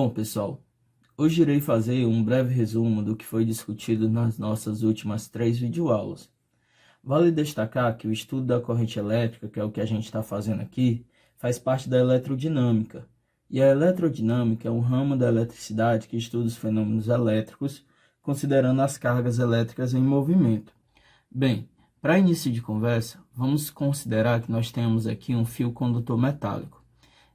Bom, pessoal, hoje irei fazer um breve resumo do que foi discutido nas nossas últimas 3 videoaulas. Vale destacar que o estudo da corrente elétrica, que é o que a gente está fazendo aqui, faz parte da eletrodinâmica. E a eletrodinâmica é um ramo da eletricidade que estuda os fenômenos elétricos, considerando as cargas elétricas em movimento. Bem, para início de conversa, vamos considerar que nós temos aqui um fio condutor metálico.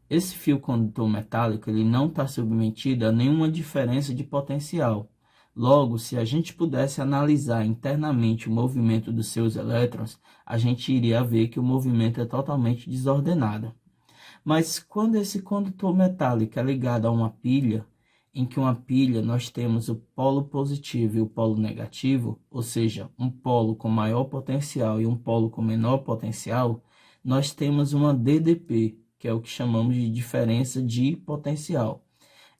Esse fio condutor metálico ele não está submetido a nenhuma diferença de potencial. Logo, se a gente pudesse analisar internamente o movimento dos seus elétrons, a gente iria ver que o movimento é totalmente desordenado. Mas quando esse condutor metálico é ligado a uma pilha, em que uma pilha nós temos o polo positivo e o polo negativo, ou seja, um polo com maior potencial e um polo com menor potencial, nós temos uma DDP, que é o que chamamos de diferença de potencial.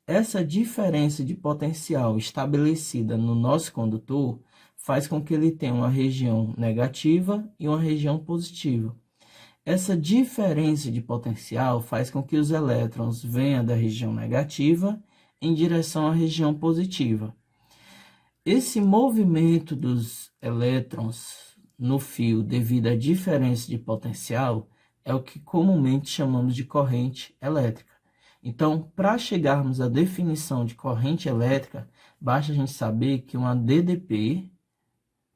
Essa diferença de potencial estabelecida no nosso condutor faz com que ele tenha uma região negativa e uma região positiva. Essa diferença de potencial faz com que os elétrons venham da região negativa em direção à região positiva. Esse movimento dos elétrons no fio devido à diferença de potencial é o que comumente chamamos de corrente elétrica. Então, para chegarmos à definição de corrente elétrica, basta a gente saber que uma DDP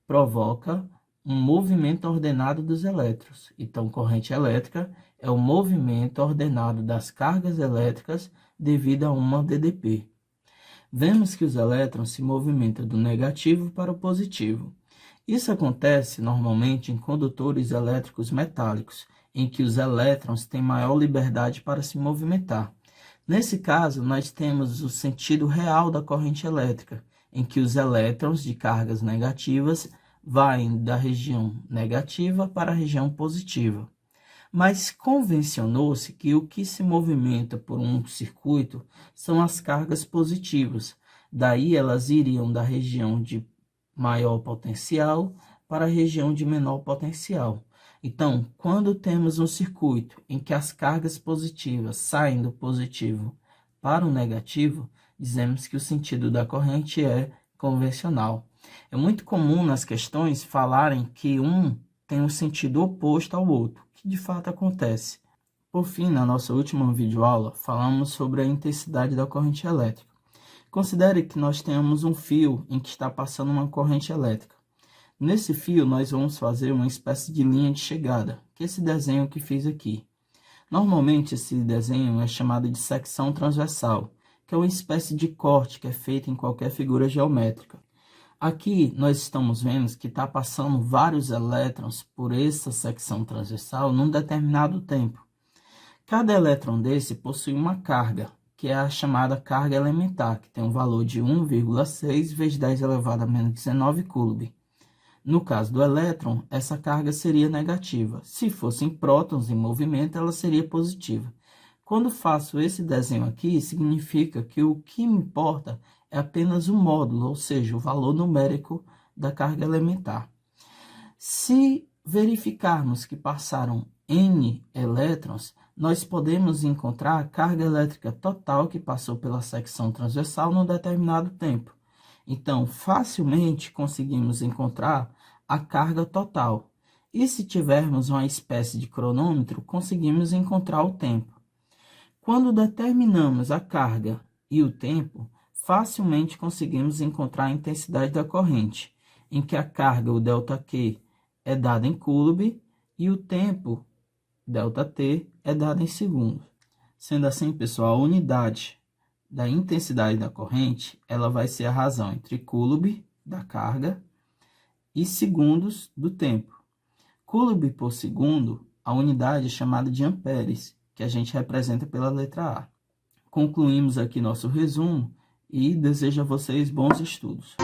provoca um movimento ordenado dos elétrons. Então, corrente elétrica é o movimento ordenado das cargas elétricas devido a uma DDP. Vemos que os elétrons se movimentam do negativo para o positivo. Isso acontece normalmente em condutores elétricos metálicos, em que os elétrons têm maior liberdade para se movimentar. Nesse caso, nós temos o sentido real da corrente elétrica, em que os elétrons de cargas negativas vão da região negativa para a região positiva. Mas convencionou-se que o que se movimenta por um circuito são as cargas positivas. Daí elas iriam da região de maior potencial para a região de menor potencial. Então, quando temos um circuito em que as cargas positivas saem do positivo para o negativo, dizemos que o sentido da corrente é convencional. É muito comum nas questões falarem que um tem um sentido oposto ao outro, que de fato acontece. Por fim, na nossa última videoaula, falamos sobre a intensidade da corrente elétrica. Considere que nós temos um fio em que está passando uma corrente elétrica. Nesse fio, nós vamos fazer uma espécie de linha de chegada, que é esse desenho que fiz aqui. Normalmente, esse desenho é chamado de secção transversal, que é uma espécie de corte que é feito em qualquer figura geométrica. Aqui, nós estamos vendo que está passando vários elétrons por essa secção transversal num determinado tempo. Cada elétron desse possui uma carga, que é a chamada carga elementar, que tem um valor de 1,6 vezes 10 elevado a menos 19 coulomb. No caso do elétron, essa carga seria negativa. Se fossem prótons em movimento, ela seria positiva. Quando faço esse desenho aqui, significa que o que me importa é apenas o módulo, ou seja, o valor numérico da carga elementar. Se verificarmos que passaram N elétrons, nós podemos encontrar a carga elétrica total que passou pela secção transversal num determinado tempo. Então, facilmente conseguimos encontrar a carga total. E se tivermos uma espécie de cronômetro, conseguimos encontrar o tempo. Quando determinamos a carga e o tempo, facilmente conseguimos encontrar a intensidade da corrente, em que a carga, o ΔQ, é dada em coulomb e o tempo, ΔT, é dado em segundos. Sendo assim, pessoal, a unidade da intensidade da corrente, ela vai ser a razão entre coulomb da carga e segundos do tempo. Coulomb por segundo, a unidade é chamada de amperes, que a gente representa pela letra A. Concluímos aqui nosso resumo e desejo a vocês bons estudos.